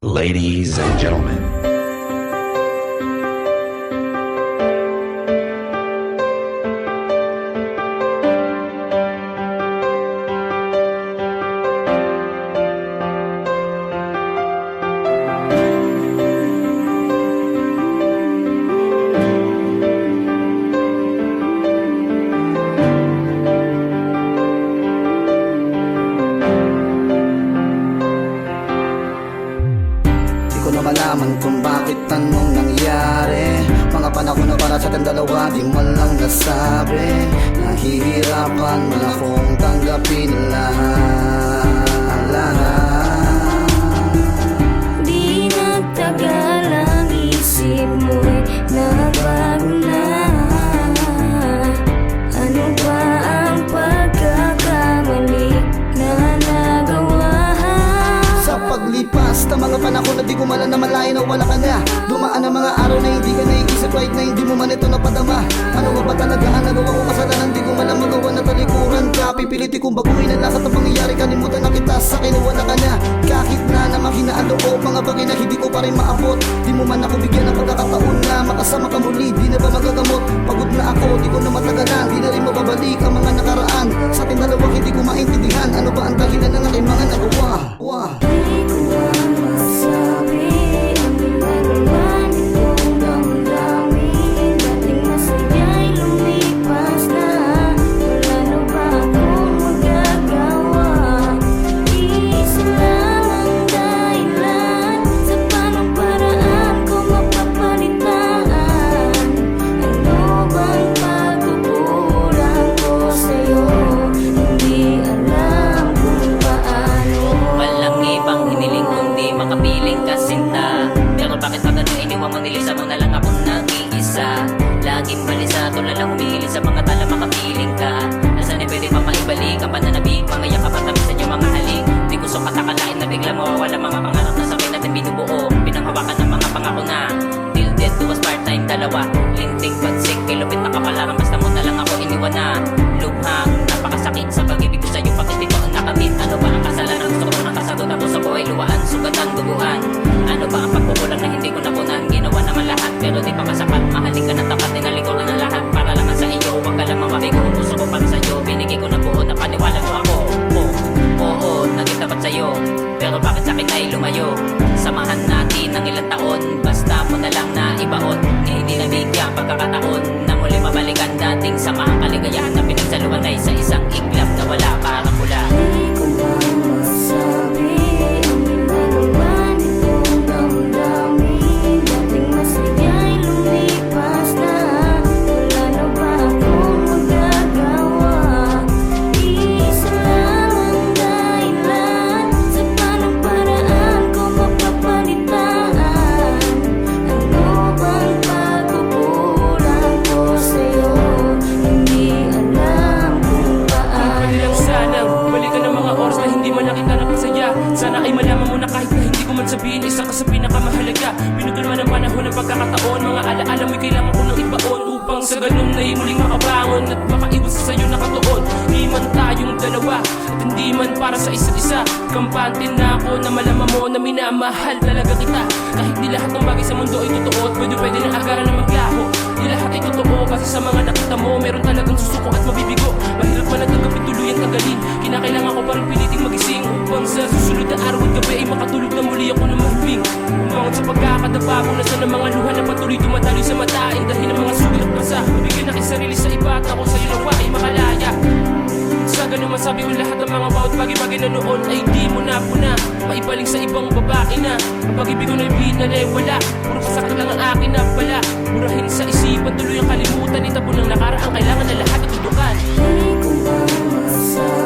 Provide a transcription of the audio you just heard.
Ladies and gentlemen, malaman kung bakit anong nangyari. Mga panahon na para sa ating dalawa, di man lang nasabi. Nahihirapan man akong tanggapin lahat. Di nagtagal ang isip mo'y nabago na. Ano ba ang pagkakamali na nagawa? Sa paglipas ng mga panahon na di ko malang namalayan na wala ka na. Dumaan ang mga araw na hindi ka naiisip, kahit na hindi mo man ito napadama. Ano ba talaga ang nagawa ko kasalanan? Di ko malang magawa na talikuran ka. Pipiliti kong baguhin ang lahat ng pangyayari. Kalimutan na kita, sa akin wala ka na. Kahit na makinaan loob, mga bagay na hindi ko pa rin maabot. Di mo man ako bigyan ng pagkakataon na makasama ka muli. Di na ba magagamot? Pagod na ako, di ko na matagalan. Di na rin mababalik ang mga nakaraan. Sa ating dalawa hindi ko maintindihan. Ano ba ang dahilan ng aking mga nagawa? Di ko lang masabi ang ginagawa nitong damdamin. Dating masaya'y lumipas na. Wala na ba akong magagawa? Isa lang ang dahilan sa paanong paraan ko mapapalitan. Ano bang pagkukulang ko sa'yo? Hindi alam kung paano. Walang ibang hiniling kundi makapiling ka sinta. Pero bakit agad yung iniwan mo nilisamang na lang akong nag-iisa? Laging balisa, tulad lang humihili sa mga tala makapiling ka. Nasaan ay pwede pa maibalik ang pananabik, mga yakap at tabisan yung mga halik. Di ko sukat akalain na bigla mawawala mga pangarap na sa akin natin binubuo. Pinanghawakan ng mga pangako na till death do us part-time dalawa. Linting pagsik, kilupit na kapalaran, basta mo na lang ako iniwan na. Lubhang napakasakit sa pag-ibig ko sa'yo, bakit ito ang nakamit? Ano ba ang kasalanan? Gusto ko ng kasagot ako sa buhay, luwaan, sugatan, duguan. Ano ba ang pagkukulang na hindi ko napunan? Ginawa naman lahat pero di pa kasapat. Mahalin ka na tapat, tinalikuran na lahat para naman sa iyo. Huwag ka lamang mabigo, puso ko para sa'yo. Binigay ko na buo na paniwala mo ako. Oo, naging tapat sa'yo. Pero bakit sa'kin ay lumayo? Samahan natin ng ilang taon, basta mo na lang na ibaon. Hindi nabigyan pagkakataon na muli mabalikan dating samahang kaligayahan na pinagsaluan ay sa isang iglap na wala parang mula. Di ko lang masabi ang ginagawa nitong damdamin. Dating masaya'y lumipas na. Wala na ba akong magagawa? Isa lang ang dahilan sa paanong paraan ko mapapalitan. Ano bang pagkukulang ko sa'yo? Hindi alam kung paano. Pwede lang sanang balikan ng mga oras na hindi man nakita ng pasaya. Sana ay malaman mo na kahit na hindi ko man sabihin, isa ka sa pinakamahalaga. Pinudol man ang panahon ng pagkakataon, mga alaala mo'y kailangan ko nang ibaon upang sa ganun na'y muling makabangon at makaiwas sa sa'yo nakatuon. Di man tayong dalawa at hindi man para sa isa't isa. Kampante na ako na malaman mo na minamahal talaga kita. Kahit di lahat ng bagay sa mundo ay totoo at pwede na agaran na maglaho. Di lahat ay totoo kasi sa mga nakita mo meron talagang susuko at mabibigo. Mahirap man ang tanggapin, tuluyan tanggalin. Kinakailangan ko pa rin piliting magising upang sa susunod na araw at gabi ay makatulog na muli ako na mahimbing. Umangon sa pagkakadabago na sa mga luha na patuloy tumataloy sa matain dahil ng mga sugat at basa. Mabigyan aking sarili sa iba at ako sa'yo nawa ay makalaya. Sa ganun masabi ko lahat ng mga bawat bagay-bagay na noon ay di mo na puna. Maibaling sa ibang babae na ang pag-ibig ko na binalewala. Puro pasakit lang ang akin na pala. Murahin sa isipan, tuloy ang kalimutan. Itapon ng nakaraang kailangan na lahat at tutukan. Di ko lang masabi